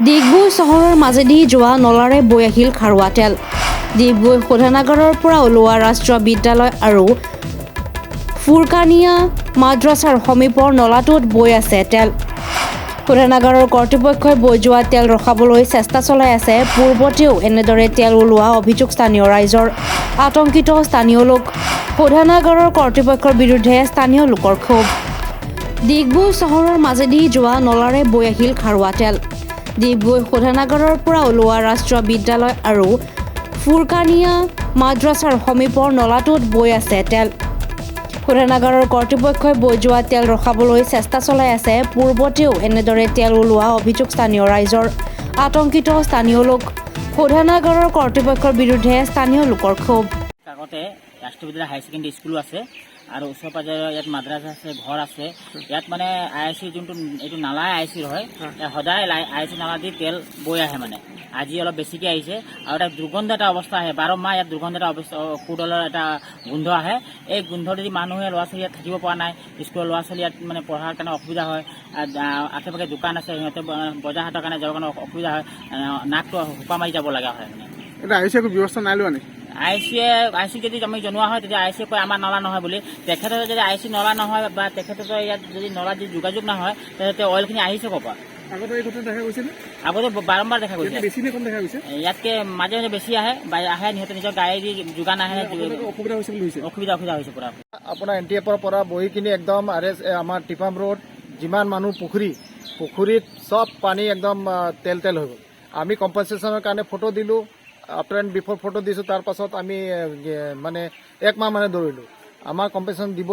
ডিগবৈ চহৰৰ মাজেদি যোৱা নলাৰে বৈ আহিল খাৰুৱা তেল। ডিগবৈ শোধনাগাৰৰ পৰা ওলোৱা ৰাষ্ট্ৰীয় বিদ্যালয় আৰু ফুৰকানিয়া মাদ্ৰাছাৰ সমীপৰ নলাটোত বৈ আছে তেল। শোধনাগাৰৰ কৰ্তৃপক্ষই বৈ যোৱা তেল ৰখাবলৈ চেষ্টা চলাই আছে। পূৰ্বতেও এনেদৰে তেল ওলোৱা অভিযোগ স্থানীয় ৰাইজৰ। আতংকিত স্থানীয় লোক। শোধনাগাৰৰ কৰ্তৃপক্ষৰ বিৰুদ্ধে স্থানীয় লোকৰ ক্ষোভ। ডিগবৈ চহৰৰ মাজেদি যোৱা নলাৰে বৈ আহিল খাৰুৱা তেল। ডিগবৈ শোধনাগাৰৰ পৰা ওলোৱা ৰাষ্ট্ৰীয় বিদ্যালয় আৰু ফুৰকানিয়া মাদ্ৰাছাৰ সমীপৰ নলাটোত বৈ আছে তেল। শোধনাগাৰৰ কৰ্তৃপক্ষই বৈ যোৱা তেল ৰখাবলৈ চেষ্টা চলাই আছে। পূৰ্বতেও এনেদৰে তেল ওলোৱা অভিযোগ স্থানীয় ৰাইজৰ। আতংকিত স্থানীয় লোক। শোধনাগাৰৰ কৰ্তৃপক্ষৰ বিৰুদ্ধে স্থানীয় লোকৰ ক্ষোভ। কাষতে ৰাষ্ট্ৰীয় বিদ্যালয় হাই ছেকেণ্ডেৰী স্কুলো আছে আৰু ওচৰ পাজৰে ইয়াত মাদ্ৰাছা আছে, ঘৰ আছে। ইয়াত মানে আই আই চি যোনটো এইটো নালাই আই চি হয়, সদায় আই আই চি নালা দি তেল বৈ আহে মানে। আজি অলপ বেছিকৈ আহিছে আৰু এটা দুৰ্গন্ধ এটা অৱস্থা আহে। 12 মাহ ইয়াত দুৰ্গন্ধ এটা অৱস্থা, সুদলৰ এটা গোন্ধ আহে। এই গোন্ধ যদি মানুহে ল'ৰা ছোৱালী ইয়াত থাকিব পৰা নাই, স্কুলৰ ল'ৰা ছোৱালী ইয়াত মানে পঢ়াৰ কাৰণে অসুবিধা হয়। আশে পাশে দোকান আছে, সিহঁতে বজাৰ হাটৰ কাৰণে যাবৰ কাৰণে অসুবিধা হয়। নাকটো সোপা মাৰি যাব লগা হয় মানে। এটা আই চি একো ব্যৱস্থা নাই লোৱা নেকি? আই চি যদি আমি জনোৱা হয় তেতিয়া আই চি কয় আমাৰ নলা নহয় বুলি। তেখেতৰ যদি আই চি নলা নহয় বা তেখেতৰ ইয়াত যদি নলা যদি যোগাযোগ নহয় তেন্তে অইলখিনি আহিছে ক'ৰ পৰা? আগতে এই ঘটনা দেখা গৈছে নে? আগতে বাৰম্বাৰ দেখা গৈছে। বেছি নে কম দেখা গৈছে? ইয়াতকে মাজে মাজে বেছি আহে, সিহঁতে নিজৰ গাড়ী দি যোগান আহে। অসুবিধা হৈছে বুলি হৈছে? অসুবিধা হৈছে পুৰা। আপোনাৰ NTF পৰা বহি কিনি একদম আমাৰ টিপাম ৰোড যিমান মানুহ পুখুৰীত চব পানী একদম তেল হৈ গ'ল। আমি কম্পেনচেশ্যনৰ কাৰণে ফটো দিলোঁ, আফটাৰ এণ্ড বিফৰ ফটো দিছোঁ। তাৰ পাছত আমি মানে 1 মাহ মানে দৌৰিলোঁ। আমাৰ কম্পেনচেশ্যন দিব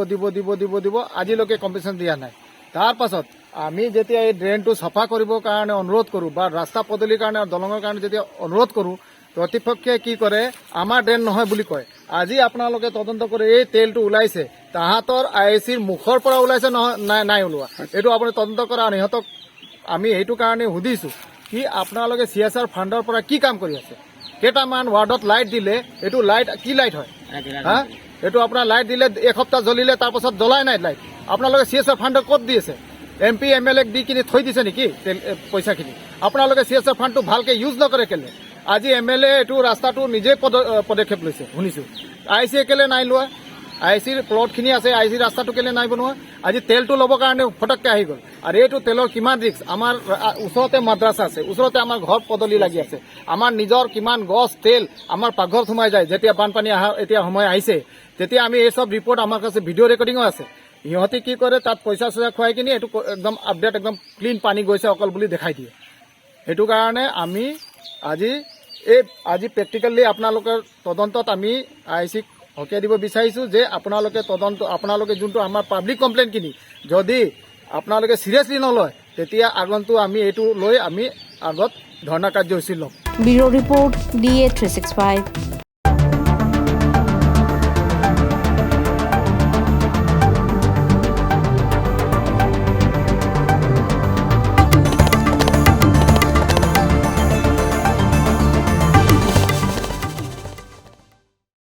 আজিলৈকে কম্পেনচেশ্যন দিয়া নাই। তাৰ পাছত আমি যেতিয়া এই ড্ৰেইনটো চাফা কৰিবৰ কাৰণে অনুৰোধ কৰোঁ বা ৰাস্তা পদূলিৰ কাৰণে আৰু দলঙৰ কাৰণে যেতিয়া অনুৰোধ কৰোঁ, কৰ্তৃপক্ষে কি কৰে, আমাৰ ড্ৰেইন নহয় বুলি কয়। আজি আপোনালোকে তদন্ত কৰি এই তেলটো ওলাইছে, তাহাঁতৰ আই আই চিৰ মুখৰ পৰা ওলাইছে নহয় নাই ওলোৱা, এইটো আপুনি তদন্ত কৰা। আৰু ইহঁতক আমি সেইটো কাৰণে সুধিছোঁ কি আপোনালোকে CSR ফাণ্ডৰ পৰা কি কাম কৰি আছে? কেইটামান ৱাৰ্ডত লাইট দিলে, এইটো লাইট কি লাইট হয় হা? এইটো আপোনাৰ লাইট দিলে এসপ্তাহ জ্বলিলে, তাৰ পাছত জ্বলাই নাই লাইট। আপোনালোকে CSR ফাণ্ড ক'ত দি আছে? MP MLA দি কিনি থৈ দিছে নেকি পইচাখিনি? আপোনালোকে CSR ফাণ্ডটো ভালকে ইউজ নকৰে কেলে? আজি MLA এইটো ৰাস্তাটো নিজে পদক্ষেপ লৈছে শুনিছোঁ। আই চি কেলে নাই লোৱা? আই চিৰ প্লটখিনি আছে, আই চি ৰাস্তাটো কেলে নাই বনোৱা? আজি তেলটো ল'বৰ কাৰণে ফটককৈ আহি গ'ল। আৰু এইটো তেলৰ কিমান ৰিক্স। আমাৰ ওচৰতে মাদ্ৰাছা আছে, ওচৰতে আমাৰ ঘৰ পদূলি লাগি আছে। আমাৰ নিজৰ কিমান গছ তেল আমাৰ পাকঘৰত সোমাই যায়। যেতিয়া বানপানী এতিয়া সময় আহিছে, তেতিয়া আমি এই চব ৰিপৰ্ট আমাৰ কাছে ভিডিঅ' ৰেকৰ্ডিঙো আছে। সিহঁতে কি কৰে, তাত পইচা খুৱাই কিনি এইটো একদম আপডেট একদম ক্লিন পানী গৈছে অকল বুলি দেখাই দিয়ে। সেইটো কাৰণে আমি আজি প্ৰেক্টিকেলি আপোনালোকৰ তদন্তত আমি আই চিক হকিয়াই দিব বিচাৰিছোঁ যে আপোনালোকে যোনটো আমাৰ পাব্লিক কমপ্লেইনখিনি যদি আপোনালোকে চিৰিয়াছলি নলয়, তেতিয়া আগন্তুক আমি এইটো লৈ আমি আগত ধৰ্ণা কাৰ্যসূচী ল'ম। Bureau report DA 365।